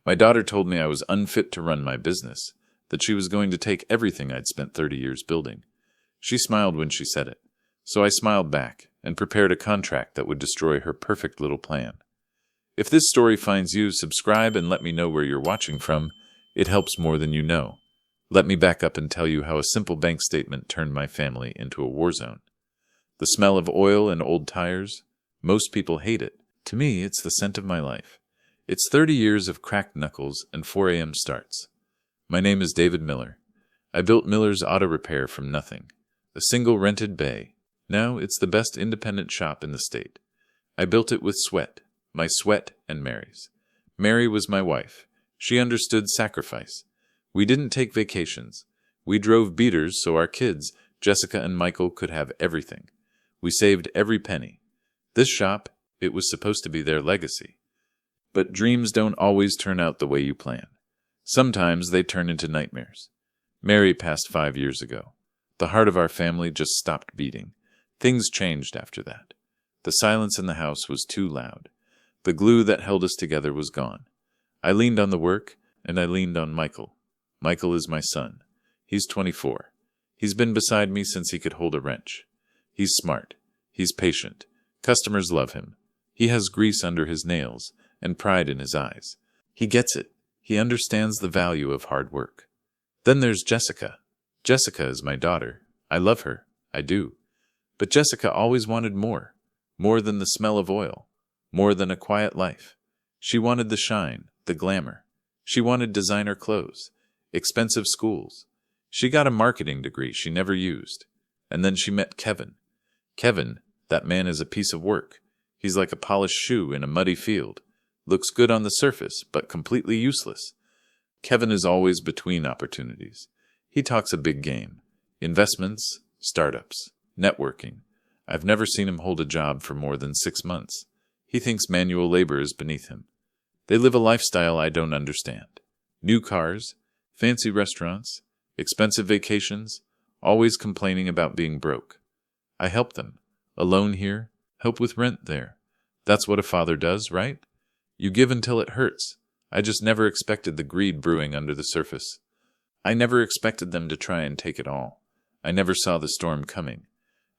My daughter told me I was unfit to run my business, that she was going to take everything I'd spent 30 years building. She smiled when she said it, so I smiled back and prepared a contract that would destroy her perfect little plan. If this story finds you, subscribe and let me know where you're watching from. It helps more than you know. Let me back up and tell you how a simple bank statement turned my family into a war zone. The smell of oil and old tires? Most people hate it. To me, it's the scent of my life. It's 30 years of cracked knuckles and 4 a.m. starts. My name is David Miller. I built Miller's Auto Repair from nothing. A single rented bay. Now it's the best independent shop in the state. I built it with sweat. My sweat and Mary's. Mary was my wife. She understood sacrifice. We didn't take vacations. We drove beaters so our kids, Jessica and Michael, could have everything. We saved every penny. This shop, it was supposed to be their legacy. But dreams don't always turn out the way you plan. Sometimes they turn into nightmares. Mary passed 5 years ago. The heart of our family just stopped beating. Things changed after that. The silence in the house was too loud. The glue that held us together was gone. I leaned on the work, and I leaned on Michael. Michael is my son. He's 24. He's been beside me since he could hold a wrench. He's smart. He's patient. Customers love him. He has grease under his nails and pride in his eyes. He gets it. He understands the value of hard work. Then there's Jessica. Jessica is my daughter. I love her. I do. But Jessica always wanted more. More than the smell of oil. More than a quiet life. She wanted the shine, the glamour. She wanted designer clothes, expensive schools. She got a marketing degree she never used. And then she met Kevin. Kevin, that man is a piece of work. He's like a polished shoe in a muddy field. Looks good on the surface, but completely useless. Kevin is always between opportunities. He talks a big game. Investments, startups, networking. I've never seen him hold a job for more than 6 months. He thinks manual labor is beneath him. They live a lifestyle I don't understand. New cars, fancy restaurants, expensive vacations, always complaining about being broke. I help them. Alone here, help with rent there. That's what a father does, right? You give until it hurts. I just never expected the greed brewing under the surface. I never expected them to try and take it all. I never saw the storm coming.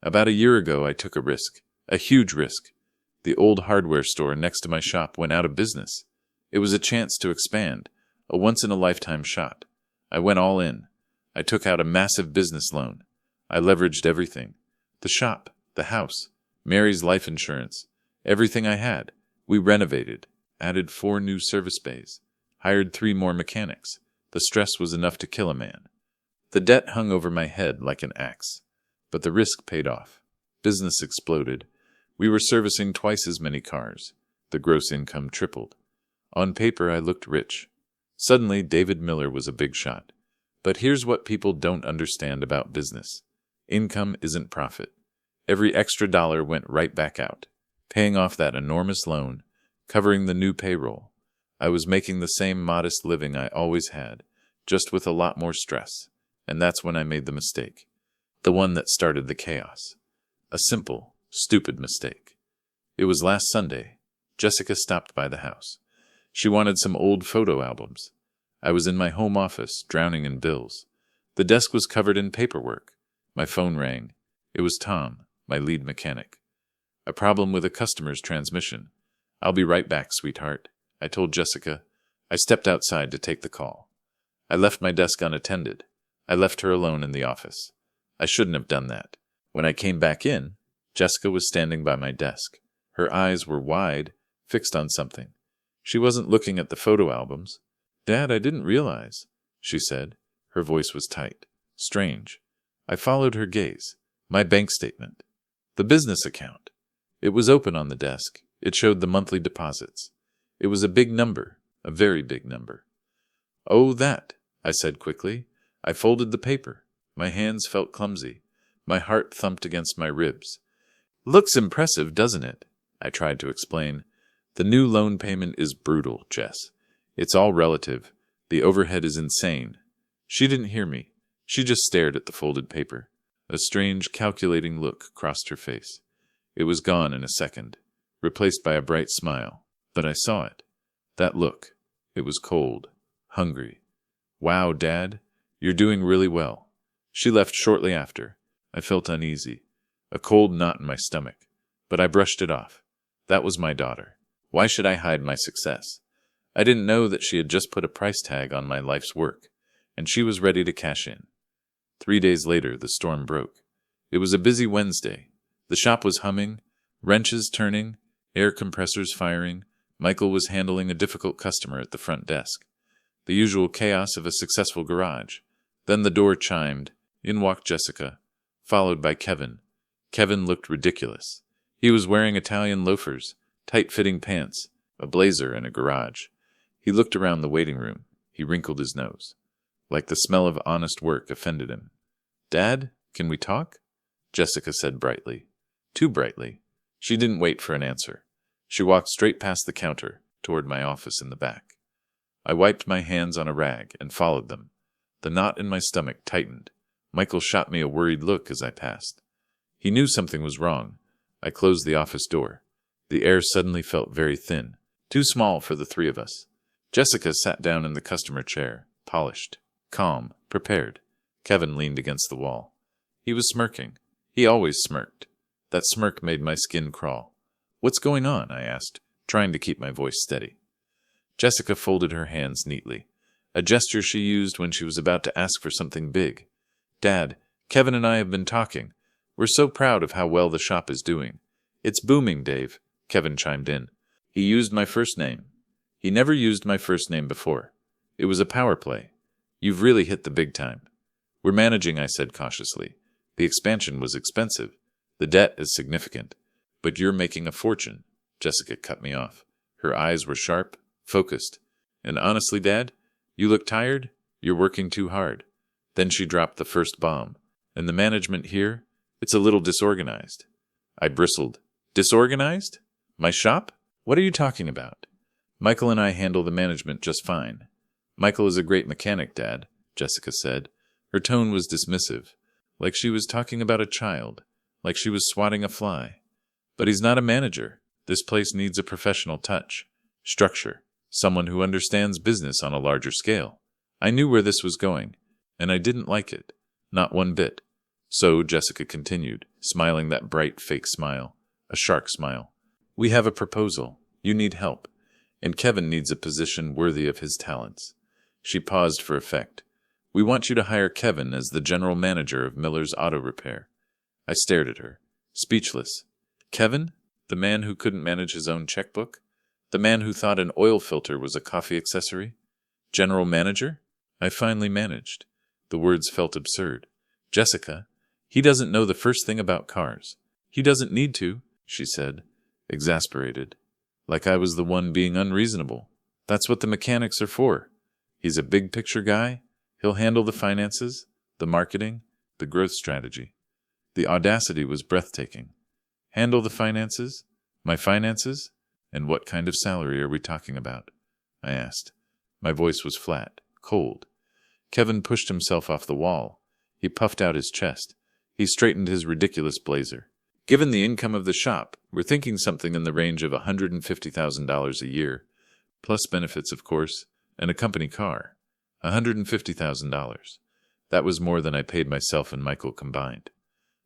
About a year ago, I took a risk. A huge risk. The old hardware store next to my shop went out of business. It was a chance to expand, a once-in-a-lifetime shot. I went all in. I took out a massive business loan. I leveraged everything. The shop, the house, Mary's life insurance, everything I had. We renovated, added 4 new service bays, hired 3 more mechanics. The stress was enough to kill a man. The debt hung over my head like an axe. But the risk paid off. Business exploded. We were servicing twice as many cars. The gross income tripled. On paper, I looked rich. Suddenly, David Miller was a big shot. But here's what people don't understand about business. Income isn't profit. Every extra dollar went right back out, paying off that enormous loan, covering the new payroll. I was making the same modest living I always had, just with a lot more stress. And that's when I made the mistake. The one that started the chaos. A simple, stupid mistake. It was last Sunday. Jessica stopped by the house. She wanted some old photo albums. I was in my home office, drowning in bills. The desk was covered in paperwork. My phone rang. It was Tom, my lead mechanic. A problem with a customer's transmission. I'll be right back, sweetheart, I told Jessica. I stepped outside to take the call. I left my desk unattended. I left her alone in the office. I shouldn't have done that. When I came back in, Jessica was standing by my desk. Her eyes were wide, fixed on something. She wasn't looking at the photo albums. Dad, I didn't realize, she said. Her voice was tight. Strange. I followed her gaze. My bank statement. The business account. It was open on the desk. It showed the monthly deposits. It was a big number, a very big number. Oh, that, I said quickly. I folded the paper. My hands felt clumsy. My heart thumped against my ribs. Looks impressive, doesn't it? I tried to explain. The new loan payment is brutal, Jess. It's all relative. The overhead is insane. She didn't hear me. She just stared at the folded paper. A strange, calculating look crossed her face. It was gone in a second, replaced by a bright smile. But I saw it. That look. It was cold, hungry. Wow, Dad, you're doing really well. She left shortly after. I felt uneasy, a cold knot in my stomach, but I brushed it off. That was my daughter. Why should I hide my success? I didn't know that she had just put a price tag on my life's work, and she was ready to cash in. 3 days later, the storm broke. It was a busy Wednesday. The shop was humming, wrenches turning, air compressors firing. Michael was handling a difficult customer at the front desk. The usual chaos of a successful garage. Then the door chimed. In walked Jessica, followed by Kevin. Kevin looked ridiculous. He was wearing Italian loafers, tight-fitting pants, a blazer, and a garage. He looked around the waiting room. He wrinkled his nose. Like the smell of honest work offended him. "Dad, can we talk?" Jessica said brightly. Too brightly. She didn't wait for an answer. She walked straight past the counter, toward my office in the back. I wiped my hands on a rag and followed them. The knot in my stomach tightened. Michael shot me a worried look as I passed. He knew something was wrong. I closed the office door. The air suddenly felt very thin, too small for the three of us. Jessica sat down in the customer chair, polished, calm, prepared. Kevin leaned against the wall. He was smirking. He always smirked. That smirk made my skin crawl. "What's going on?" I asked, trying to keep my voice steady. Jessica folded her hands neatly, a gesture she used when she was about to ask for something big. "Dad, Kevin and I have been talking. We're so proud of how well the shop is doing." "It's booming, Dave," Kevin chimed in. He used my first name. He never used my first name before. It was a power play. "You've really hit the big time." "We're managing," I said cautiously. "The expansion was expensive. The debt is significant. But you're making a fortune." Jessica cut me off. Her eyes were sharp, focused. "And honestly, Dad, you look tired. You're working too hard." Then she dropped the first bomb. "And the management here, it's a little disorganized." I bristled. "Disorganized? My shop? What are you talking about?" "Michael and I handle the management just fine." "Michael is a great mechanic, Dad," Jessica said. Her tone was dismissive, like she was talking about a child, like she was swatting a fly. "But he's not a manager. This place needs a professional touch, structure, someone who understands business on a larger scale." I knew where this was going, and I didn't like it, not one bit. So Jessica continued, smiling that bright fake smile, a shark smile. "We have a proposal. You need help, and Kevin needs a position worthy of his talents." She paused for effect. "We want you to hire Kevin as the general manager of Miller's Auto Repair." I stared at her, speechless. Kevin? The man who couldn't manage his own checkbook? The man who thought an oil filter was a coffee accessory? General manager? I finally managed. The words felt absurd. "Jessica, he doesn't know the first thing about cars. He doesn't need to," she said, exasperated. Like I was the one being unreasonable. "That's what the mechanics are for. He's a big-picture guy. He'll handle the finances, the marketing, the growth strategy." The audacity was breathtaking. "Handle the finances? My finances? And what kind of salary are we talking about?" I asked. My voice was flat, cold. Kevin pushed himself off the wall. He puffed out his chest. He straightened his ridiculous blazer. "Given the income of the shop, we're thinking something in the range of $150,000 a year, plus benefits, of course, and a company car. $150,000. That was more than I paid myself and Michael combined."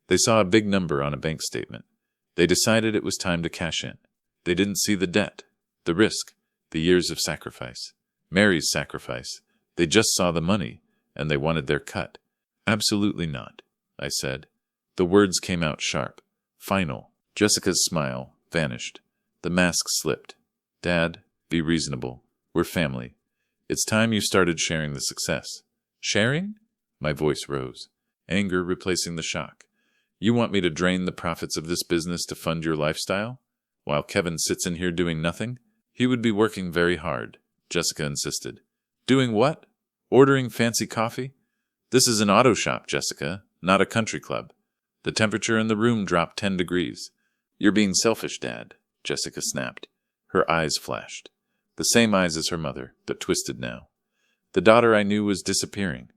They saw a big number on a bank statement. They decided it was time to cash in. They didn't see the debt, the risk, the years of sacrifice. Mary's sacrifice. They just saw the money, and they wanted their cut. "Absolutely not," I said. The words came out sharp, final. Jessica's smile vanished. The mask slipped. "Dad, be reasonable. We're family. It's time you started sharing the success." "Sharing?" My voice rose, anger replacing the shock. "You want me to drain the profits of this business to fund your lifestyle? While Kevin sits in here doing nothing? He would be working very hard," Jessica insisted. "Doing what? Ordering fancy coffee? This is an auto shop, Jessica, not a country club. The temperature in the room dropped 10 degrees. "You're being selfish, Dad," Jessica snapped. Her eyes flashed. The same eyes as her mother, but twisted now. "The daughter I knew was disappearing.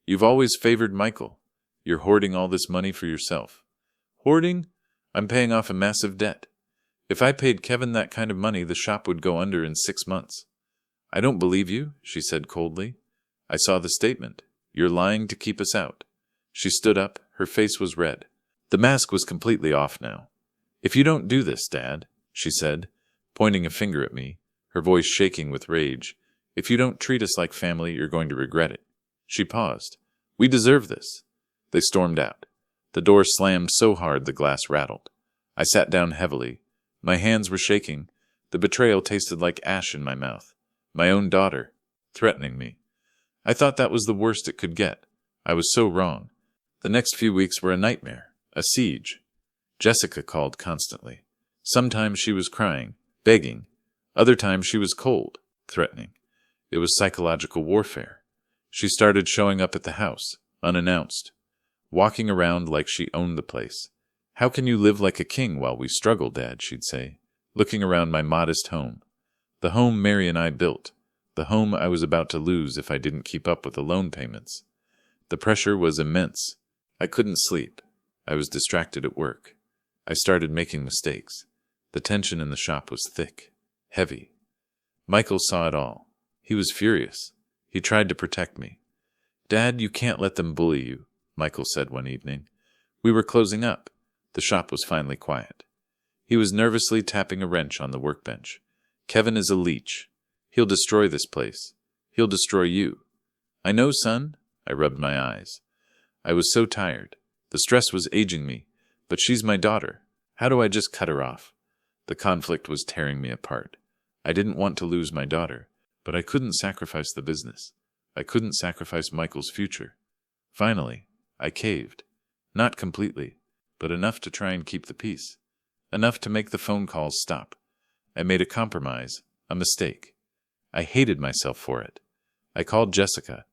You've always favored Michael. You're hoarding all this money for yourself." "Hoarding? I'm paying off a massive debt. If I paid Kevin that kind of money, the shop would go under in 6 months." I don't believe you, she said coldly. I saw the statement. You're lying to keep us out. She stood up. Her face was red. The mask was completely off now. If you don't do this, Dad, she said, pointing a finger at me, her voice shaking with rage, if you don't treat us like family, you're going to regret it. She paused. We deserve this. They stormed out. The door slammed so hard the glass rattled. I sat down heavily. My hands were shaking. The betrayal tasted like ash in my mouth. My own daughter, threatening me. I thought that was the worst it could get. I was so wrong. The next few weeks were a nightmare, a siege. Jessica called constantly. Sometimes she was crying, begging. Other times she was cold, threatening. It was psychological warfare. She started showing up at the house, unannounced, walking around like she owned the place. How can you live like a king while we struggle, Dad, she'd say, looking around my modest home. The home Mary and I built. The home I was about to lose if I didn't keep up with the loan payments. The pressure was immense. I couldn't sleep. I was distracted at work. I started making mistakes. The tension in the shop was thick, heavy. Michael saw it all. He was furious. He tried to protect me. Dad, you can't let them bully you, Michael said one evening. We were closing up. The shop was finally quiet. He was nervously tapping a wrench on the workbench. Kevin is a leech. He'll destroy this place. He'll destroy you. I know, son. I rubbed my eyes. I was so tired. The stress was aging me. But she's my daughter. How do I just cut her off? The conflict was tearing me apart. I didn't want to lose my daughter, but I couldn't sacrifice the business. I couldn't sacrifice Michael's future. Finally, I caved. Not completely, but enough to try and keep the peace. Enough to make the phone calls stop. I made a compromise, a mistake. I hated myself for it. I called Jessica.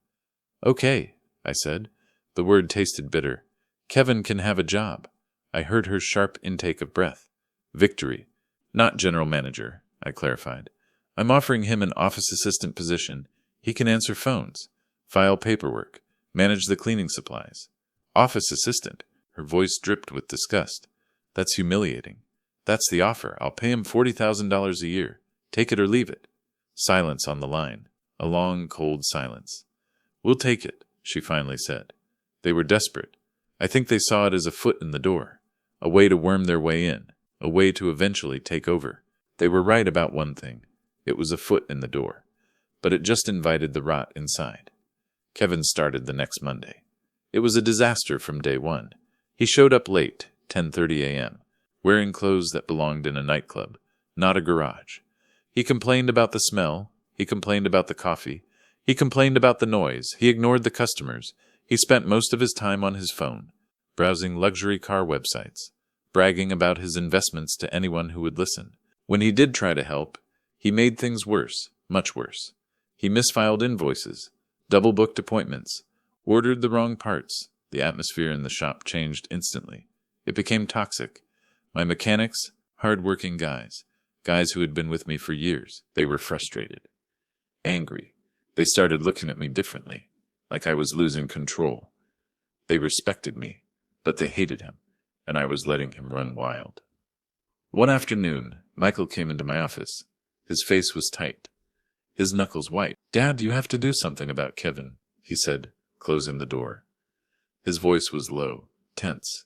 Okay, I said. The word tasted bitter. Kevin can have a job. I heard her sharp intake of breath. Victory. Not general manager, I clarified. I'm offering him an office assistant position. He can answer phones, file paperwork, manage the cleaning supplies. Office assistant. Her voice dripped with disgust. That's humiliating. That's the offer. I'll pay him $40,000 a year. Take it or leave it. Silence on the line. A long, cold silence. We'll take it, she finally said. They were desperate. I think they saw it as a foot in the door. A way to worm their way in, a way to eventually take over. They were right about one thing. It was a foot in the door. But it just invited the rot inside. Kevin started the next Monday. It was a disaster from day one. He showed up late, 10:30 a.m., wearing clothes that belonged in a nightclub, not a garage. He complained about the smell. He complained about the coffee. He complained about the noise. He ignored the customers. He spent most of his time on his phone, browsing luxury car websites, bragging about his investments to anyone who would listen. When he did try to help, he made things worse, much worse. He misfiled invoices, double-booked appointments, ordered the wrong parts. The atmosphere in the shop changed instantly. It became toxic. My mechanics, hard-working guys who had been with me for years, they were frustrated, angry. They started looking at me differently, like I was losing control. They respected me, but they hated him, and I was letting him run wild. One afternoon, Michael came into my office. His face was tight, his knuckles white. Dad, you have to do something about Kevin, he said, closing the door. His voice was low, tense.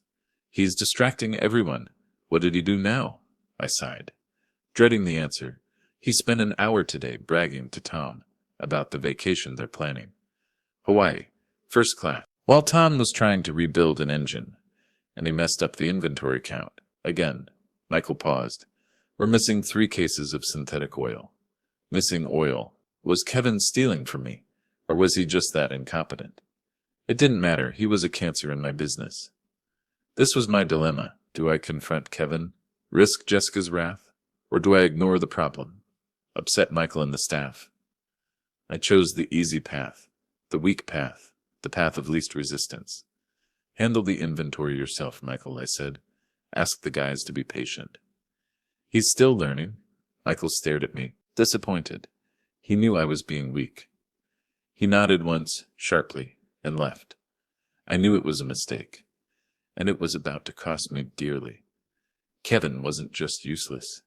He's distracting everyone. What did he do now? I sighed, dreading the answer. He spent an hour today bragging to Tom about the vacation they're planning. Hawaii, first class. While Tom was trying to rebuild an engine, and he messed up the inventory count. Again, Michael paused. We're missing 3 cases of synthetic oil. Missing oil. Was Kevin stealing from me, or was he just that incompetent? It didn't matter. He was a cancer in my business. This was my dilemma. Do I confront Kevin, risk Jessica's wrath, or do I ignore the problem, upset Michael and the staff? I chose the easy path, the weak path, the path of least resistance. Handle the inventory yourself, Michael, I said. Ask the guys to be patient. He's still learning. Michael stared at me, disappointed. He knew I was being weak. He nodded once, sharply, and left. I knew it was a mistake, and it was about to cost me dearly. Kevin wasn't just useless.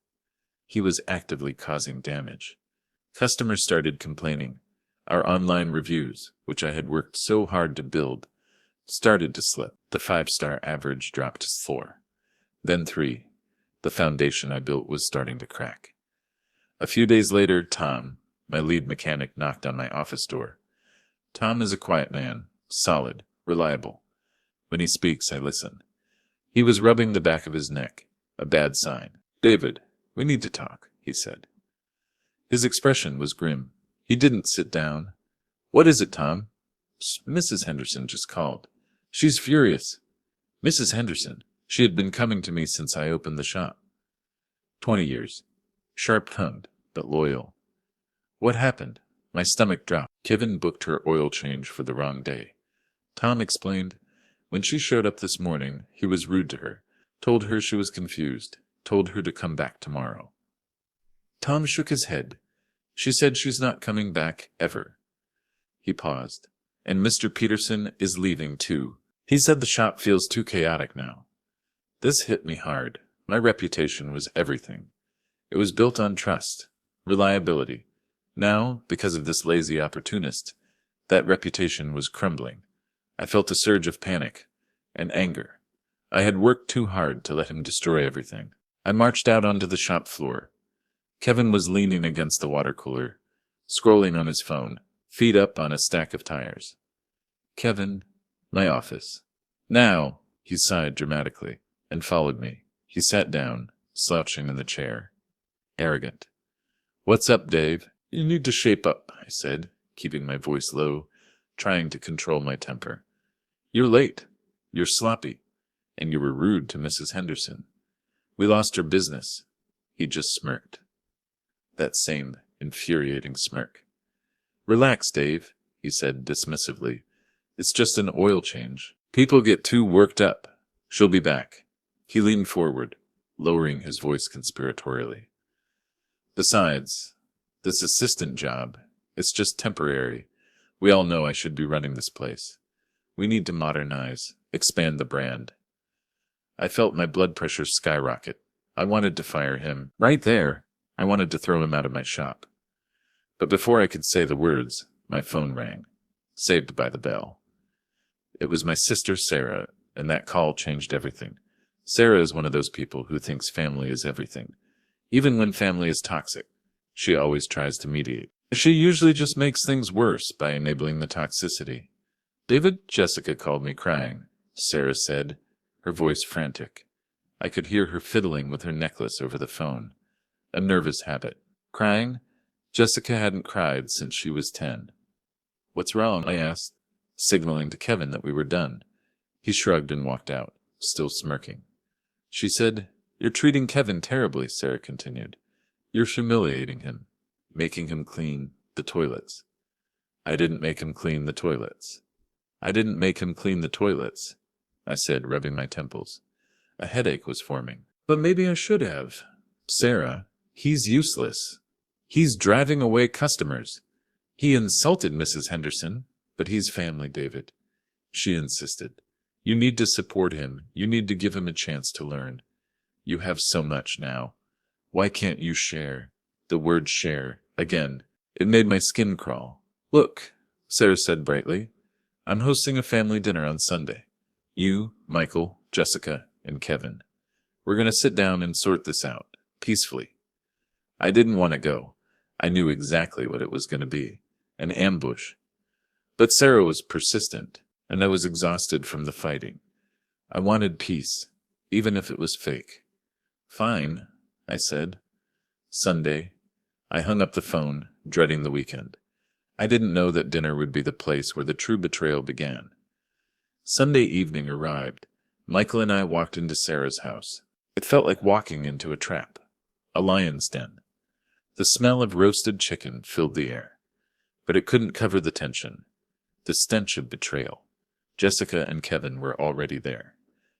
He was actively causing damage. Customers started complaining. Our online reviews, which I had worked so hard to build, started to slip. The 5-star average dropped to 4. Then 3. The foundation I built was starting to crack. A few days later, Tom, my lead mechanic, knocked on my office door. Tom is a quiet man, solid, reliable. When he speaks, I listen. He was rubbing the back of his neck, a bad sign. "David, we need to talk," he said. His expression was grim. He didn't sit down. "What is it, Tom?" "Mrs. Henderson just called. She's furious." Mrs. Henderson. She had been coming to me since I opened the shop. 20 years. Sharp-tongued, but loyal. What happened? My stomach dropped. Kevin booked her oil change for the wrong day. Tom explained. When she showed up this morning, he was rude to her, told her she was confused, told her to come back tomorrow. Tom shook his head. She said she's not coming back, ever. He paused. And Mr. Peterson is leaving, too. He said the shop feels too chaotic now. This hit me hard. My reputation was everything. It was built on trust, reliability. Now, because of this lazy opportunist, that reputation was crumbling. I felt a surge of panic and anger. I had worked too hard to let him destroy everything. I marched out onto the shop floor. Kevin was leaning against the water cooler, scrolling on his phone, feet up on a stack of tires. "Kevin, my office." "Now," he sighed dramatically, and followed me. He sat down, slouching in the chair. Arrogant. "What's up, Dave?" "You need to shape up," I said, keeping my voice low, trying to control my temper. "You're late. You're sloppy. And you were rude to Mrs. Henderson. We lost her business." He just smirked. That same infuriating smirk. "Relax, Dave," he said dismissively. "It's just an oil change. People get too worked up. She'll be back." He leaned forward, lowering his voice conspiratorially. "Besides, this assistant job, it's just temporary. We all know I should be running this place. We need to modernize, expand the brand." I felt my blood pressure skyrocket. I wanted to fire him. Right there, I wanted to throw him out of my shop. But before I could say the words, my phone rang, saved by the bell. It was my sister Sarah, and that call changed everything. Sarah is one of those people who thinks family is everything. Even when family is toxic, she always tries to mediate. She usually just makes things worse by enabling the toxicity. "David, Jessica called me crying," Sarah said, her voice frantic. I could hear her fiddling with her necklace over the phone. A nervous habit. Crying? Jessica hadn't cried since she was 10. "What's wrong?" I asked, signaling to Kevin that we were done. He shrugged and walked out, still smirking. She said, "You're treating Kevin terribly," Sarah continued. "You're humiliating him, making him clean the toilets." "I didn't make him clean the toilets." "I didn't make him clean the toilets," I said, rubbing my temples. A headache was forming. "But maybe I should have." "Sarah, he's useless. He's driving away customers. He insulted Mrs. Henderson, but he's family, David." She insisted. "You need to support him. You need to give him a chance to learn. You have so much now. Why can't you share?" The word share, again. It made my skin crawl. "Look," Sarah said brightly, "I'm hosting a family dinner on Sunday. You, Michael, Jessica, and Kevin. We're going to sit down and sort this out, peacefully." I didn't want to go. I knew exactly what it was going to be. An ambush. But Sarah was persistent, and I was exhausted from the fighting. I wanted peace, even if it was fake. "Fine," I said. Sunday. I hung up the phone, dreading the weekend. I didn't know that dinner would be the place where the true betrayal began. Sunday evening arrived. Michael and I walked into Sarah's house. It felt like walking into a trap. A lion's den. The smell of roasted chicken filled the air. But it couldn't cover the tension. The stench of betrayal. Jessica and Kevin were already there,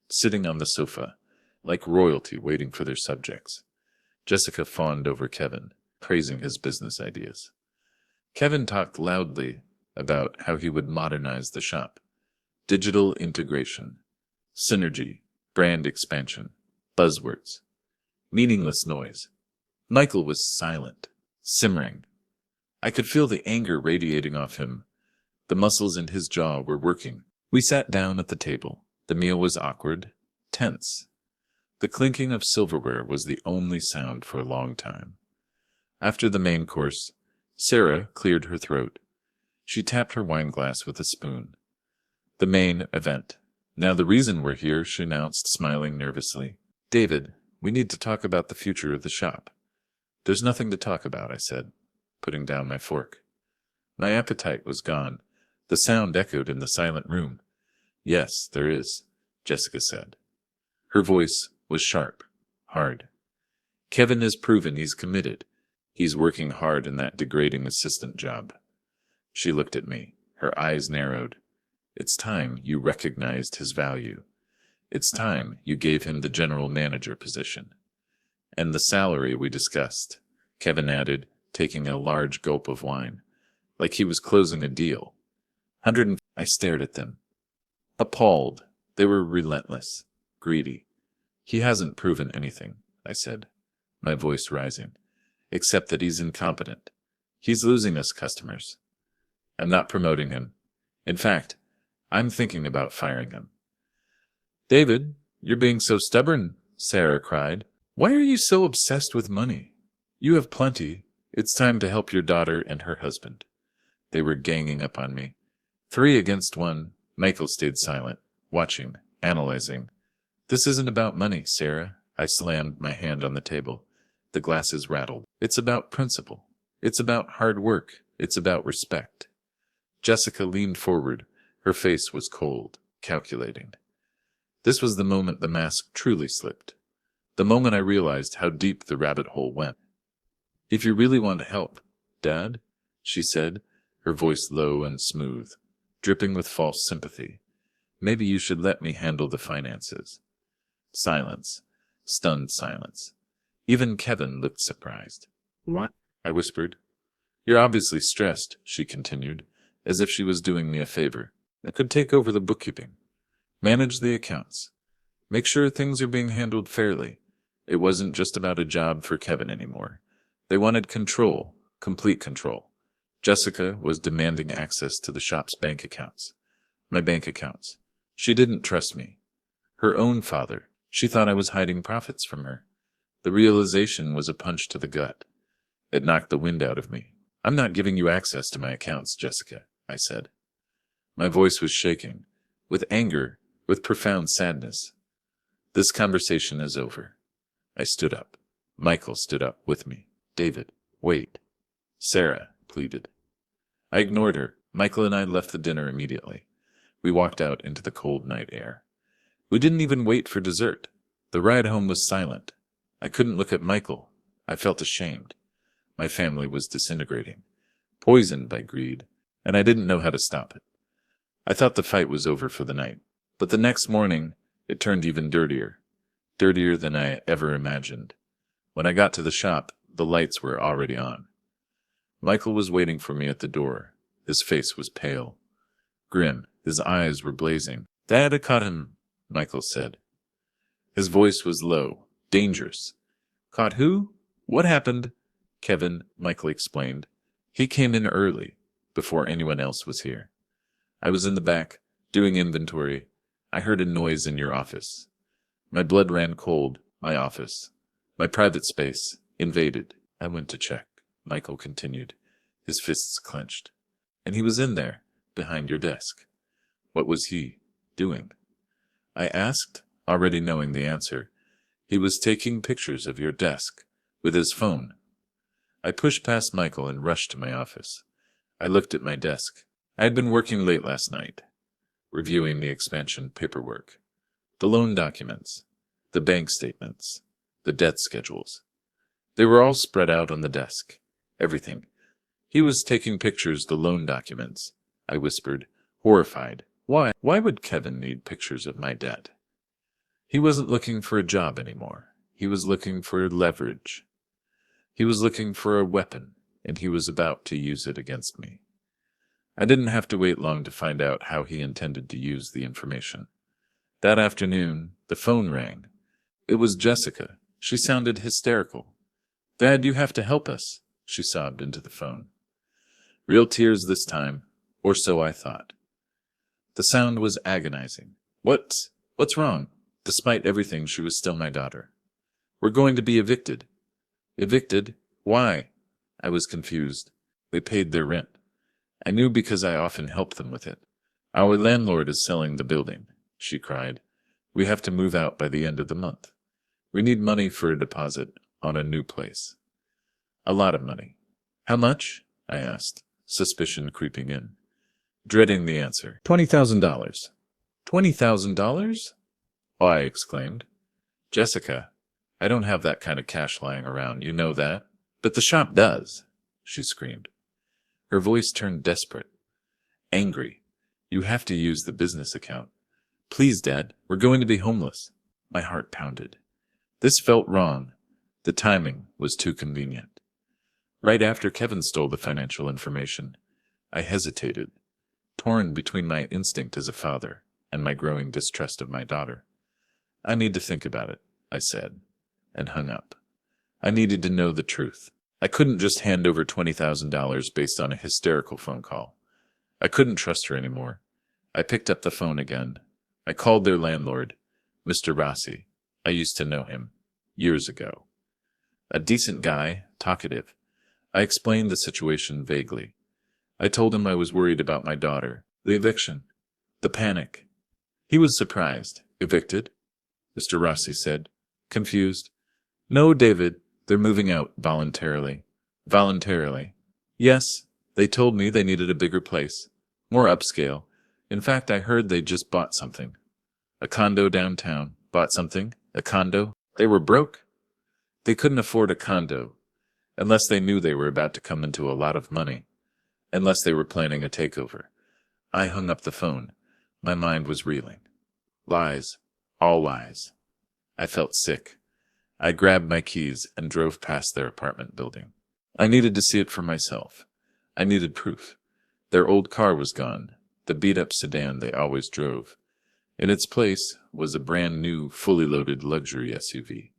sitting on the sofa, like royalty waiting for their subjects. Jessica fawned over Kevin, praising his business ideas. Kevin talked loudly about how he would modernize the shop. Digital integration, synergy, brand expansion, buzzwords. Meaningless noise. Michael was silent, simmering. I could feel the anger radiating off him. The muscles in his jaw were working. We sat down at the table. The meal was awkward, tense. The clinking of silverware was the only sound for a long time. After the main course, Sarah cleared her throat. She tapped her wineglass with a spoon. The main event. Now the reason we're here, she announced, smiling nervously. David, we need to talk about the future of the shop. There's nothing to talk about, I said, putting down my fork. My appetite was gone. The sound echoed in the silent room. Yes, there is, Jessica said. Her voice was sharp, hard. Kevin has proven he's committed. He's working hard in that degrading assistant job. She looked at me. Her eyes narrowed. It's time you recognized his value. It's time you gave him the general manager position. And the salary we discussed, Kevin added, taking a large gulp of wine, like he was closing a deal. I stared at them. Appalled. They were relentless, greedy. He hasn't proven anything, I said, my voice rising, except that he's incompetent. He's losing us customers. I'm not promoting him. In fact, I'm thinking about firing him. David, you're being so stubborn, Sarah cried. Why are you so obsessed with money? You have plenty. It's time to help your daughter and her husband. They were ganging up on me. 3 against 1. Michael stayed silent, watching, analyzing. This isn't about money, Sarah. I slammed my hand on the table. The glasses rattled. It's about principle. It's about hard work. It's about respect. Jessica leaned forward. Her face was cold, calculating. This was the moment the mask truly slipped. The moment I realized how deep the rabbit hole went. If you really want to help, Dad, she said, her voice low and smooth, dripping with false sympathy, maybe you should let me handle the finances. Silence. Stunned silence. Even Kevin looked surprised. What? I whispered. You're obviously stressed, she continued, as if she was doing me a favor. I could take over the bookkeeping. Manage the accounts. Make sure things are being handled fairly. It wasn't just about a job for Kevin anymore. They wanted control, complete control. Jessica was demanding access to the shop's bank accounts. My bank accounts. She didn't trust me. Her own father. She thought I was hiding profits from her. The realization was a punch to the gut. It knocked the wind out of me. I'm not giving you access to my accounts, Jessica, I said. My voice was shaking, with anger, with profound sadness. This conversation is over. I stood up. Michael stood up with me. David, wait. Sarah pleaded. I ignored her. Michael and I left the dinner immediately. We walked out into the cold night air. We didn't even wait for dessert. The ride home was silent. I couldn't look at Michael. I felt ashamed. My family was disintegrating, poisoned by greed, and I didn't know how to stop it. I thought the fight was over for the night, but the next morning it turned even dirtier than I ever imagined. When I got to the shop, the lights were already on. Michael was waiting for me at the door. His face was pale, grim. His eyes were blazing. Dad had caught him, Michael said. His voice was low, dangerous. Caught who? What happened? Kevin, Michael explained. He came in early, before anyone else was here. I was in the back, doing inventory. I heard a noise in your office. My blood ran cold. My office. My private space. Invaded. I went to check. Michael continued, his fists clenched. And he was in there, behind your desk. What was he doing? I asked, already knowing the answer. He was taking pictures of your desk, with his phone. I pushed past Michael and rushed to my office. I looked at my desk. I had been working late last night, reviewing the expansion paperwork, the loan documents, the bank statements, the debt schedules. They were all spread out on the desk. Everything. He was taking pictures, the loan documents, I whispered, horrified. Why? Why would Kevin need pictures of my debt? He wasn't looking for a job anymore. He was looking for leverage. He was looking for a weapon, and he was about to use it against me. I didn't have to wait long to find out how he intended to use the information. That afternoon, the phone rang. It was Jessica. She sounded hysterical. Dad, you have to help us, she sobbed into the phone. Real tears this time, or so I thought. The sound was agonizing. What's wrong? Despite everything, she was still my daughter. We're going to be evicted. Evicted? Why? I was confused. They paid their rent. I knew because I often helped them with it. Our landlord is selling the building, she cried. We have to move out by the end of the month. We need money for a deposit on a new place. A lot of money. How much? I asked, suspicion creeping in. Dreading the answer. $20,000. $20,000? I exclaimed. Jessica, I don't have that kind of cash lying around, you know that? But the shop does, she screamed. Her voice turned desperate. Angry. You have to use the business account. Please, Dad, we're going to be homeless. My heart pounded. This felt wrong. The timing was too convenient. Right after Kevin stole the financial information, I hesitated, torn between my instinct as a father and my growing distrust of my daughter. I need to think about it, I said, and hung up. I needed to know the truth. I couldn't just hand over $20,000 based on a hysterical phone call. I couldn't trust her anymore. I picked up the phone again. I called their landlord, Mr. Rossi. I used to know him, years ago. A decent guy, talkative. I explained the situation vaguely. I told him I was worried about my daughter, the eviction, the panic. He was surprised. Evicted? Mr. Rossi said, confused. No, David, they're moving out voluntarily. Voluntarily. Yes, they told me they needed a bigger place. More upscale. In fact, I heard they just bought something. A condo downtown. Bought something? A condo? They were broke? They couldn't afford a condo, unless they knew they were about to come into a lot of money, unless they were planning a takeover. I hung up the phone. My mind was reeling. Lies. All lies. I felt sick. I grabbed my keys and drove past their apartment building. I needed to see it for myself. I needed proof. Their old car was gone, the beat-up sedan they always drove. In its place was a brand-new, fully loaded luxury SUV.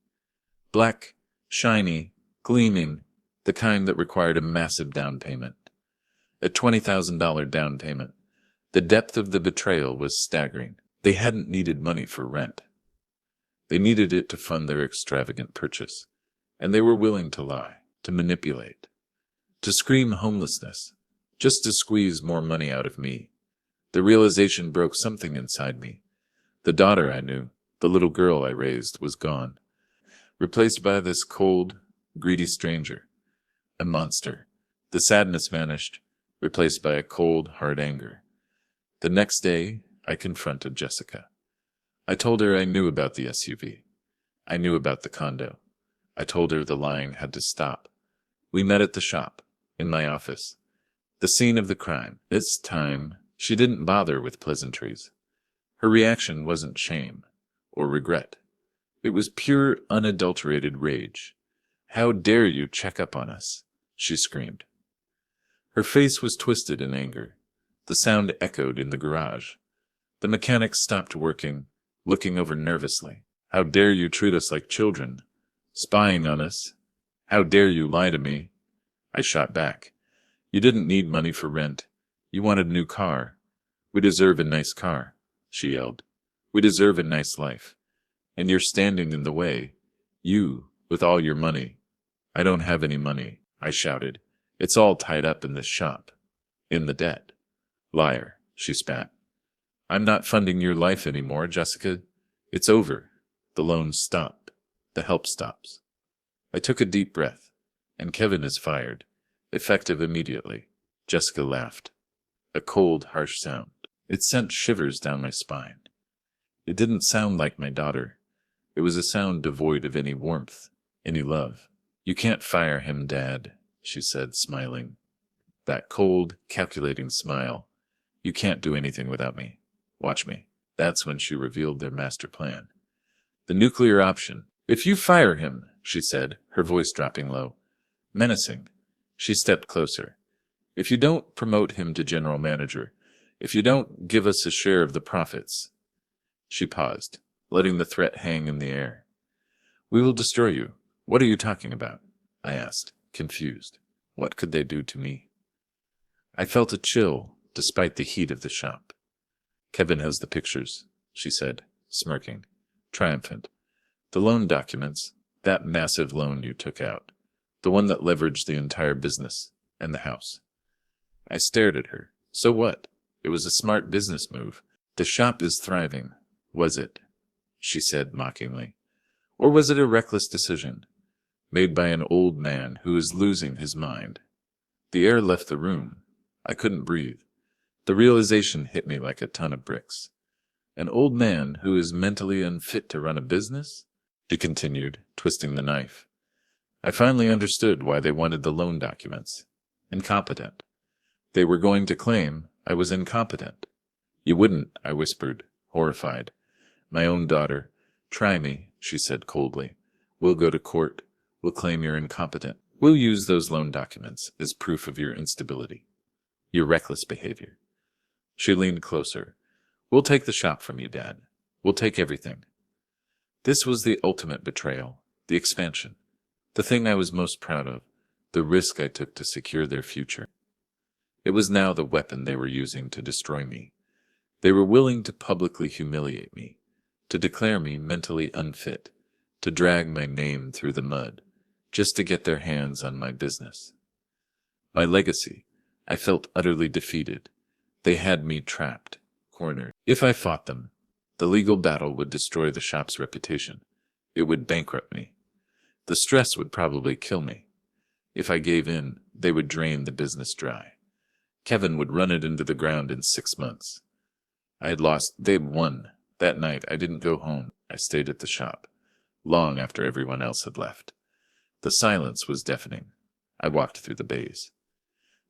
Black, shiny, gleaming, the kind that required a massive down payment. A $20,000 down payment. The depth of the betrayal was staggering. They hadn't needed money for rent. They needed it to fund their extravagant purchase, and they were willing to lie, to manipulate, to scream homelessness, just to squeeze more money out of me. The realization broke something inside me. The daughter I knew, the little girl I raised, was gone, replaced by this cold, greedy stranger, a monster. The sadness vanished, replaced by a cold, hard anger. The next day, I confronted Jessica. I told her I knew about the SUV. I knew about the condo. I told her the lying had to stop. We met at the shop, in my office, the scene of the crime. This time, she didn't bother with pleasantries. Her reaction wasn't shame or regret. It was pure, unadulterated rage. How dare you check up on us? She screamed. Her face was twisted in anger. The sound echoed in the garage. The mechanic stopped working, looking over nervously. How dare you treat us like children? Spying on us? How dare you lie to me? I shot back. You didn't need money for rent. You wanted a new car. We deserve a nice car, she yelled. We deserve a nice life. And you're standing in the way. You, with all your money. I don't have any money, I shouted. It's all tied up in this shop. In the debt. Liar, she spat. I'm not funding your life anymore, Jessica. It's over. The loans stop. The help stops. I took a deep breath. And Kevin is fired. Effective immediately. Jessica laughed. A cold, harsh sound. It sent shivers down my spine. It didn't sound like my daughter. It was a sound devoid of any warmth, any love. You can't fire him, Dad, she said, smiling. That cold, calculating smile. You can't do anything without me. Watch me. That's when she revealed their master plan. The nuclear option. If you fire him, she said, her voice dropping low. Menacing. She stepped closer. If you don't promote him to general manager, if you don't give us a share of the profits. She paused, letting the threat hang in the air. We will destroy you. What are you talking about? I asked, confused. What could they do to me? I felt a chill, despite the heat of the shop. Kevin has the pictures, she said, smirking, triumphant. The loan documents, that massive loan you took out, the one that leveraged the entire business and the house. I stared at her. So what? It was a smart business move. The shop is thriving. Was it? She said mockingly. Or was it a reckless decision, made by an old man who is losing his mind? The air left the room. I couldn't breathe. The realization hit me like a ton of bricks. An old man who is mentally unfit to run a business? She continued, twisting the knife. I finally understood why they wanted the loan documents. Incompetent. They were going to claim I was incompetent. You wouldn't, I whispered, horrified. My own daughter. Try me, she said coldly. We'll go to court. We'll claim you're incompetent. We'll use those loan documents as proof of your instability, your reckless behavior. She leaned closer. We'll take the shop from you, Dad. We'll take everything. This was the ultimate betrayal, the expansion, the thing I was most proud of, the risk I took to secure their future. It was now the weapon they were using to destroy me. They were willing to publicly humiliate me, to declare me mentally unfit, to drag my name through the mud, just to get their hands on my business. My legacy. I felt utterly defeated. They had me trapped, cornered. If I fought them, the legal battle would destroy the shop's reputation. It would bankrupt me. The stress would probably kill me. If I gave in, they would drain the business dry. Kevin would run it into the ground in 6 months. I had lost. They'd won. That night, I didn't go home. I stayed at the shop, long after everyone else had left. The silence was deafening. I walked through the bays.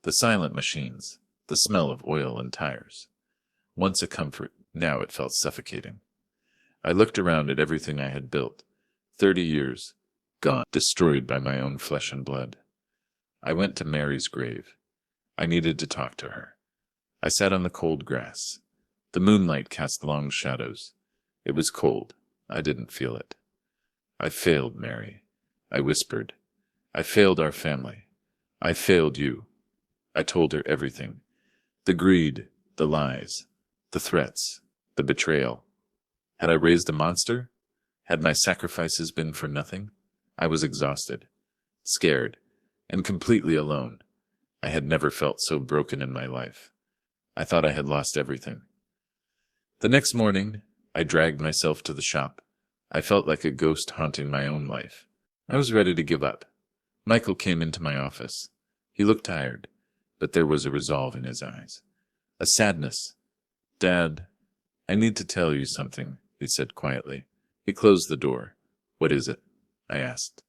The silent machines, the smell of oil and tires. Once a comfort, now it felt suffocating. I looked around at everything I had built. 30 years, gone, destroyed by my own flesh and blood. I went to Mary's grave. I needed to talk to her. I sat on the cold grass. The moonlight cast long shadows. It was cold. I didn't feel it. I failed, Mary, I whispered. I failed our family. I failed you. I told her everything. The greed, the lies, the threats, the betrayal. Had I raised a monster? Had my sacrifices been for nothing? I was exhausted, scared, and completely alone. I had never felt so broken in my life. I thought I had lost everything. The next morning, I dragged myself to the shop. I felt like a ghost haunting my own life. I was ready to give up. Michael came into my office. He looked tired, but there was a resolve in his eyes. A sadness. Dad, I need to tell you something, he said quietly. He closed the door. What is it? I asked,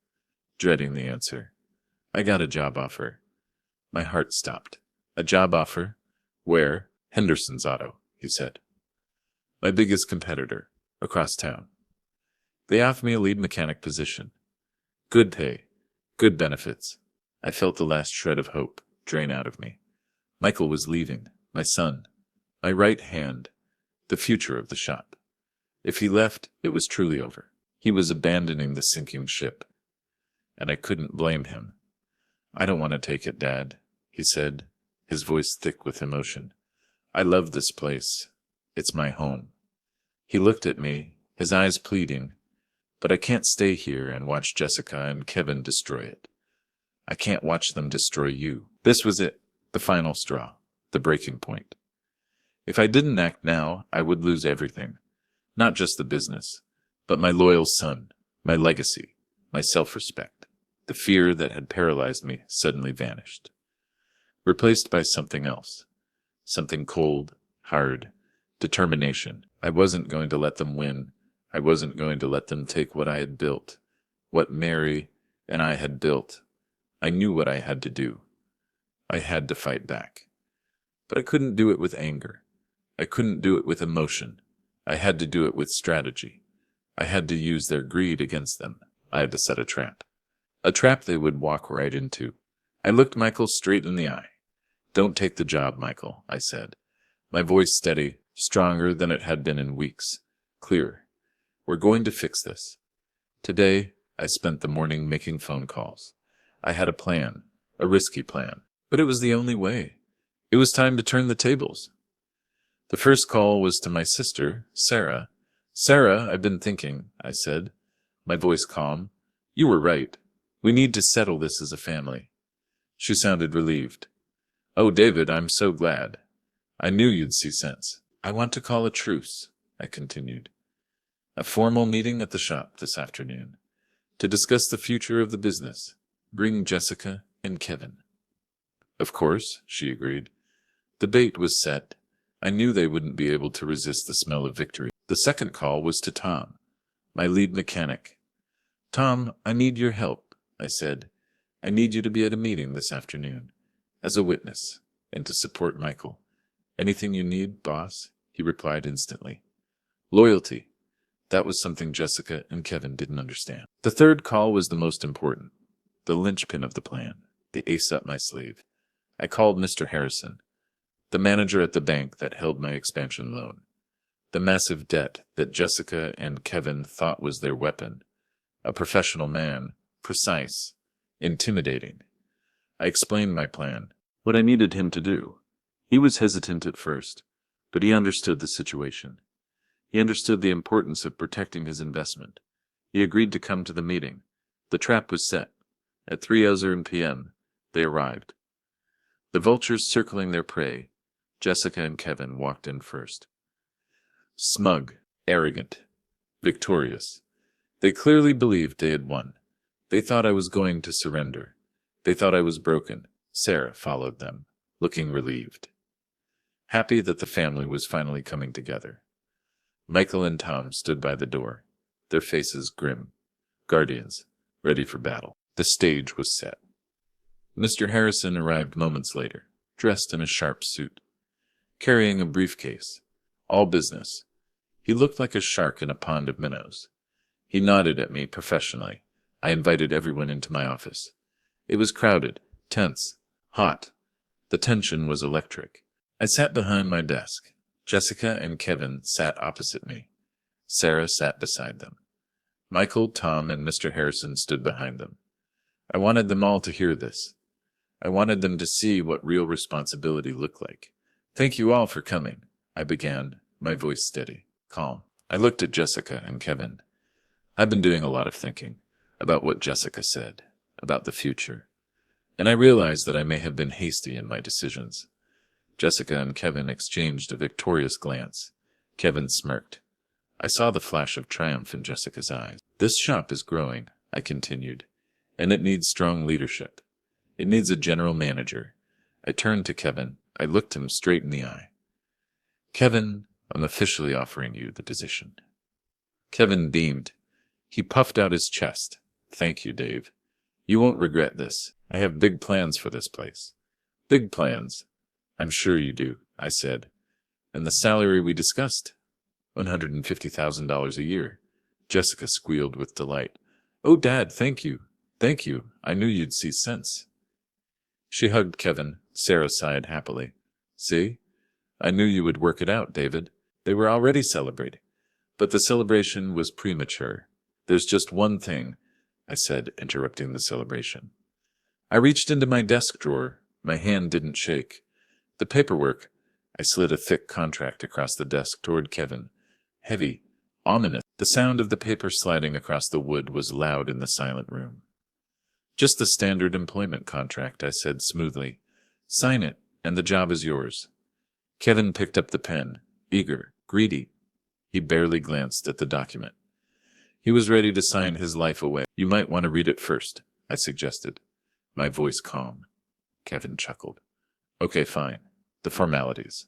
dreading the answer. I got a job offer. My heart stopped. A job offer? Where? Henderson's Auto, he said. My biggest competitor, across town. They offered me a lead mechanic position. Good pay, good benefits. I felt the last shred of hope drain out of me. Michael was leaving, my son, my right hand, the future of the shop. If he left, it was truly over. He was abandoning the sinking ship, and I couldn't blame him. I don't want to take it, Dad, he said, his voice thick with emotion. I love this place. It's my home. He looked at me, his eyes pleading, but I can't stay here and watch Jessica and Kevin destroy it. I can't watch them destroy you. This was it, the final straw, the breaking point. If I didn't act now, I would lose everything. Not just the business, but my loyal son, my legacy, my self-respect. The fear that had paralyzed me suddenly vanished, replaced by something else, something cold, hard, determination. I wasn't going to let them win. I wasn't going to let them take what I had built, what Mary and I had built. I knew what I had to do. I had to fight back. But I couldn't do it with anger. I couldn't do it with emotion. I had to do it with strategy. I had to use their greed against them. I had to set a trap. A trap they would walk right into. I looked Michael straight in the eye. Don't take the job, Michael, I said. My voice steady, stronger than it had been in weeks. Clear. We're going to fix this. Today, I spent the morning making phone calls. I had a plan, a risky plan, but it was the only way. It was time to turn the tables. The first call was to my sister, Sarah. "Sarah, I've been thinking," I said, my voice calm. "You were right. We need to settle this as a family." She sounded relieved. "Oh, David, I'm so glad. I knew you'd see sense. I want to call a truce," I continued. "A formal meeting at the shop this afternoon to discuss the future of the business. Bring Jessica and Kevin." "Of course," she agreed. The bait was set. I knew they wouldn't be able to resist the smell of victory. The second call was to Tom, my lead mechanic. "Tom, I need your help," I said. "I need you to be at a meeting this afternoon, as a witness, and to support Michael." "Anything you need, boss," he replied instantly. Loyalty. That was something Jessica and Kevin didn't understand. The third call was the most important, the linchpin of the plan, the ace up my sleeve. I called Mr. Harrison, the manager at the bank that held my expansion loan. The massive debt that Jessica and Kevin thought was their weapon. A professional man, precise, intimidating. I explained my plan, what I needed him to do. He was hesitant at first, but he understood the situation. He understood the importance of protecting his investment. He agreed to come to the meeting. The trap was set. At 3:00 p.m., they arrived. The vultures circling their prey, Jessica and Kevin walked in first. Smug, arrogant, victorious. They clearly believed they had won. They thought I was going to surrender. They thought I was broken. Sarah followed them, looking relieved, happy that the family was finally coming together. Michael and Tom stood by the door, their faces grim, guardians, ready for battle. The stage was set. Mr. Harrison arrived moments later, dressed in a sharp suit, carrying a briefcase, all business. He looked like a shark in a pond of minnows. He nodded at me professionally. I invited everyone into my office. It was crowded, tense, hot. The tension was electric. I sat behind my desk. Jessica and Kevin sat opposite me. Sarah sat beside them. Michael, Tom, and Mr. Harrison stood behind them. I wanted them all to hear this. I wanted them to see what real responsibility looked like. "Thank you all for coming," I began, my voice steady, calm. I looked at Jessica and Kevin. I've been doing a lot of thinking about what Jessica said, about the future, and I realized that I may have been hasty in my decisions. Jessica and Kevin exchanged a victorious glance. Kevin smirked. I saw the flash of triumph in Jessica's eyes. "This shop is growing," I continued, "and it needs strong leadership. It needs a general manager." I turned to Kevin. I looked him straight in the eye. "Kevin, I'm officially offering you the position." Kevin beamed. He puffed out his chest. "Thank you, Dave. You won't regret this. I have big plans for this place." "Big plans? I'm sure you do," I said. "And the salary we discussed? $150,000 a year." Jessica squealed with delight. "Oh, Dad, thank you. Thank you. I knew you'd see sense." She hugged Kevin. Sarah sighed happily. "See? I knew you would work it out, David." They were already celebrating, but the celebration was premature. "There's just one thing," I said, interrupting the celebration. I reached into my desk drawer. My hand didn't shake. "The paperwork." I slid a thick contract across the desk toward Kevin. Heavy, ominous. The sound of the paper sliding across the wood was loud in the silent room. "Just the standard employment contract," I said smoothly. "Sign it, and the job is yours." Kevin picked up the pen, eager, greedy. He barely glanced at the document. He was ready to sign his life away. "You might want to read it first," I suggested, my voice calm. Kevin chuckled. "Okay, fine. The formalities."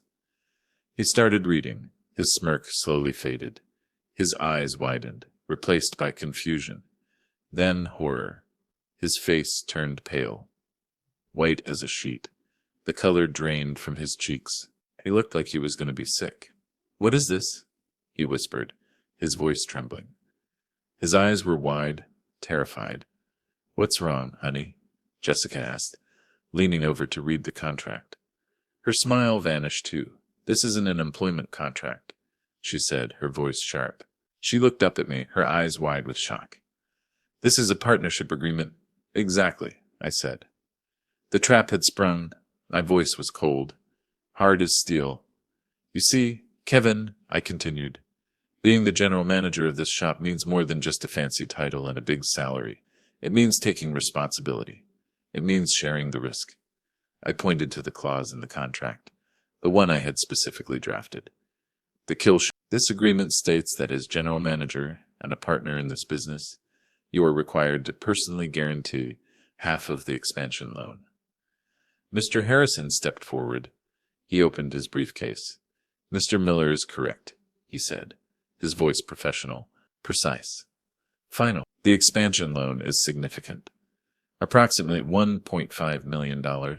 He started reading. His smirk slowly faded. His eyes widened, replaced by confusion. Then horror. His face turned pale, white as a sheet. The color drained from his cheeks. He looked like he was going to be sick. "What is this?" he whispered, his voice trembling. His eyes were wide, terrified. "What's wrong, honey?" Jessica asked, leaning over to read the contract. Her smile vanished too. "This isn't an employment contract," she said, her voice sharp. She looked up at me, her eyes wide with shock. "This is a partnership agreement." "Exactly," I said. The trap had sprung. My voice was cold. hard as steel. You see, Kevin, I continued, being the general manager of this shop means more than just a fancy title and a big salary. It means taking responsibility. It means sharing the risk. I pointed to the clause in the contract, the one I had specifically drafted. This agreement states that as general manager and a partner in this business, you are required to personally guarantee half of the expansion loan. Mr. Harrison stepped forward. He opened his briefcase. Mr. Miller is correct, he said, his voice professional, precise. Final. The expansion loan is significant. Approximately $1.5 million.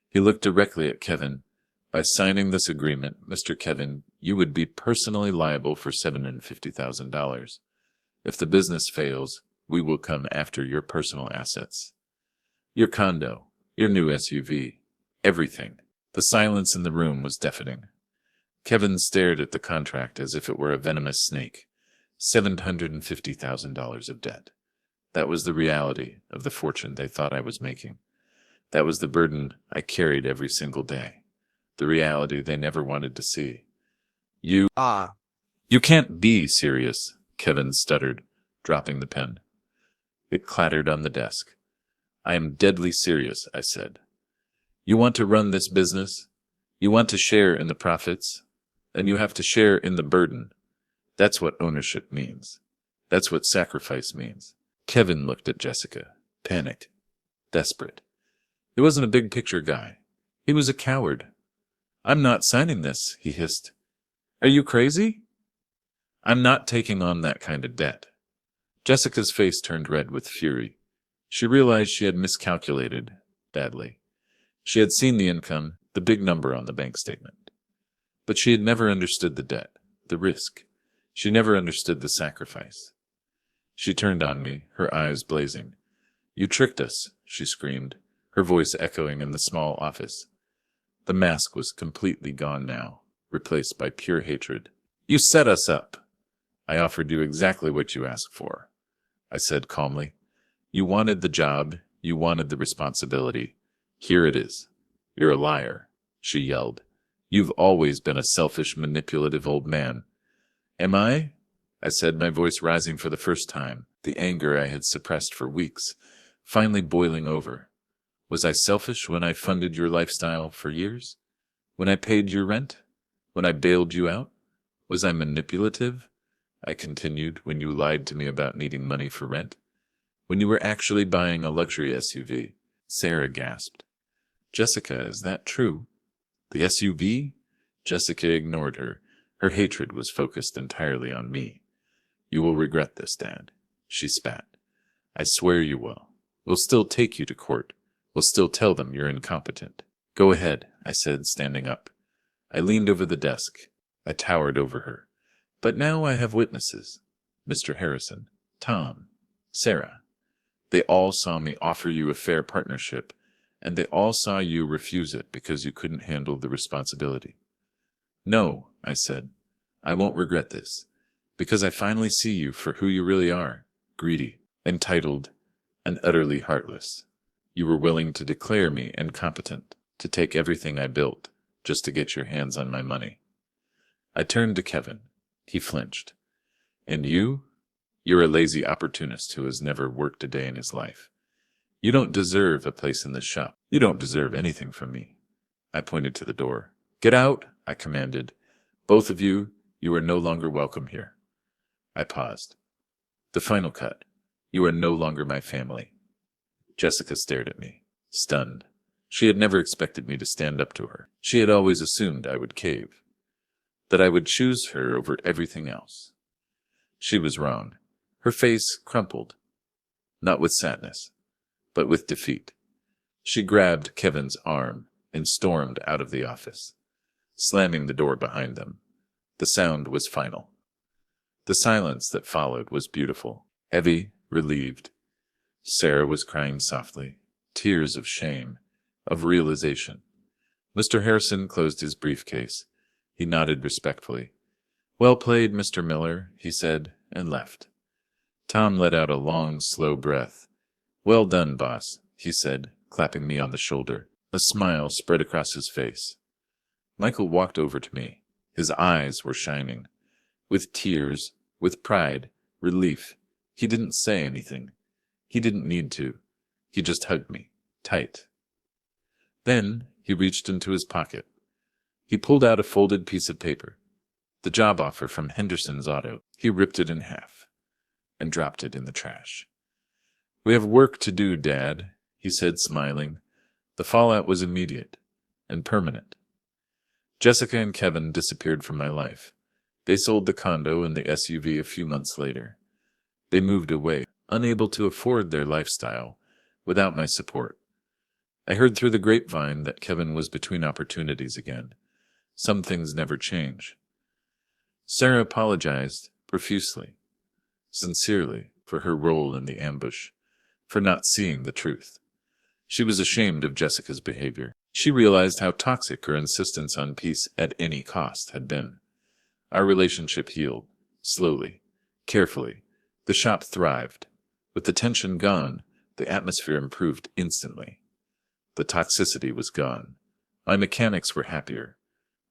He looked directly at Kevin. By signing this agreement, Mr. Kevin, you would be personally liable for $750,000. If the business fails, we will come after your personal assets. Your condo, your new SUV, everything. The silence in the room was deafening. Kevin stared at the contract as if it were a venomous snake. $750,000 of debt. That was the reality of the fortune they thought I was making. That was the burden I carried every single day. The reality they never wanted to see. You can't be serious, Kevin stuttered, dropping the pen. It clattered on the desk. I am deadly serious, I said. You want to run this business? You want to share in the profits? And you have to share in the burden. That's what ownership means. That's what sacrifice means. Kevin looked at Jessica, panicked, desperate. He wasn't a big picture guy. He was a coward. I'm not signing this, he hissed. Are you crazy? I'm not taking on that kind of debt. Jessica's face turned red with fury. She realized she had miscalculated badly. She had seen the income, the big number on the bank statement. But she had never understood the debt, the risk. She never understood the sacrifice. She turned on me, her eyes blazing. You tricked us, she screamed, her voice echoing in the small office. The mask was completely gone now, replaced by pure hatred. You set us up. I offered you exactly what you asked for, I said calmly. You wanted the job, you wanted the responsibility. Here it is. You're a liar, she yelled. You've always been a selfish, manipulative old man. Am I? I said, my voice rising for the first time, the anger I had suppressed for weeks, finally boiling over. Was I selfish when I funded your lifestyle for years? When I paid your rent? When I bailed you out? Was I manipulative? I continued, when you lied to me about needing money for rent? When you were actually buying a luxury SUV? Sarah gasped. Jessica, is that true? The SUV? Jessica ignored her. Her hatred was focused entirely on me. You will regret this, Dad, she spat. I swear you will. We'll still take you to court. We'll still tell them you're incompetent. Go ahead, I said, standing up. I leaned over the desk. I towered over her. But now I have witnesses. Mr. Harrison, Tom, Sarah. They all saw me offer you a fair partnership, and they all saw you refuse it because you couldn't handle the responsibility. No, I said. I won't regret this, because I finally see you for who you really are, greedy, entitled, and utterly heartless. You were willing to declare me incompetent, to take everything I built, just to get your hands on my money. I turned to Kevin. He flinched. And you? You're a lazy opportunist who has never worked a day in his life. You don't deserve a place in this shop. You don't deserve anything from me. I pointed to the door. Get out, I commanded. Both of you, you are no longer welcome here. I paused. The final cut. You are no longer my family. Jessica stared at me, stunned. She had never expected me to stand up to her. She had always assumed I would cave, that I would choose her over everything else. She was wrong. Her face crumpled, not with sadness, but with defeat. She grabbed Kevin's arm and stormed out of the office, slamming the door behind them. The sound was final. The silence that followed was beautiful, heavy, relieved. Sarah was crying softly, tears of shame, of realization. Mr. Harrison closed his briefcase. He nodded respectfully. Well played, Mr. Miller, he said, and left. Tom let out a long, slow breath. Well done, boss, he said, clapping me on the shoulder. A smile spread across his face. Michael walked over to me. His eyes were shining. With tears, with pride, relief. He didn't say anything. He didn't need to. He just hugged me, tight. Then he reached into his pocket. He pulled out a folded piece of paper. The job offer from Henderson's Auto. He ripped it in half and dropped it in the trash. "We have work to do, Dad," he said, smiling. The fallout was immediate and permanent. Jessica and Kevin disappeared from my life. They sold the condo and the SUV a few months later. They moved away, unable to afford their lifestyle without my support. I heard through the grapevine that Kevin was between opportunities again. Some things never change. Sarah apologized profusely, sincerely, for her role in the ambush, for not seeing the truth. She was ashamed of Jessica's behavior. She realized how toxic her insistence on peace at any cost had been. Our relationship healed, slowly, carefully. The shop thrived. With the tension gone, the atmosphere improved instantly. The toxicity was gone. My mechanics were happier,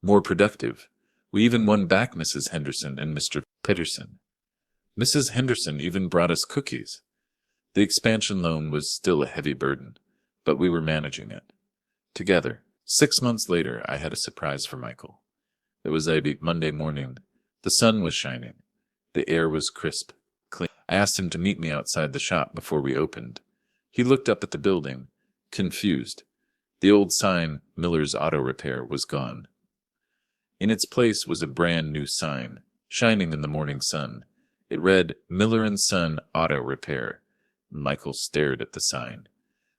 more productive. We even won back Mrs. Henderson and Mr. Peterson. Mrs. Henderson even brought us cookies. The expansion loan was still a heavy burden, but we were managing it. Together. 6 months later, I had a surprise for Michael. It was a Monday morning. The sun was shining. The air was crisp, clean. I asked him to meet me outside the shop before we opened. He looked up at the building, confused. The old sign, Miller's Auto Repair, was gone. In its place was a brand new sign, shining in the morning sun. It read, Miller & Son Auto Repair. Michael stared at the sign.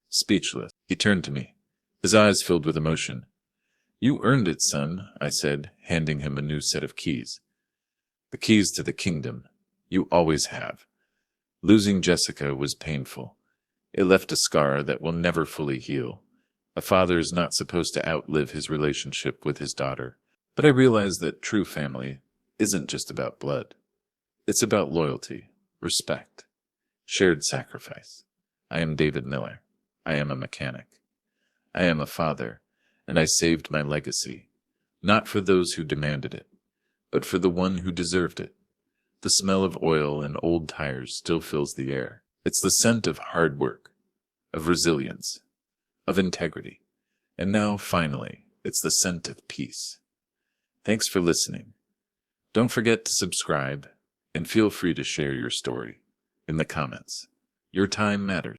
Speechless, he turned to me, his eyes filled with emotion. "You earned it, son," I said, handing him a new set of keys. "The keys to the kingdom. You always have." Losing Jessica was painful. It left a scar that will never fully heal. A father is not supposed to outlive his relationship with his daughter. But I realized that true family isn't just about blood. It's about loyalty, respect, shared sacrifice. I am David Miller. I am a mechanic. I am a father, and I saved my legacy, not for those who demanded it, but for the one who deserved it. The smell of oil and old tires still fills the air. It's the scent of hard work, of resilience, of integrity. And now, finally, it's the scent of peace. Thanks for listening. Don't forget to subscribe, and feel free to share your story in the comments. Your time matters.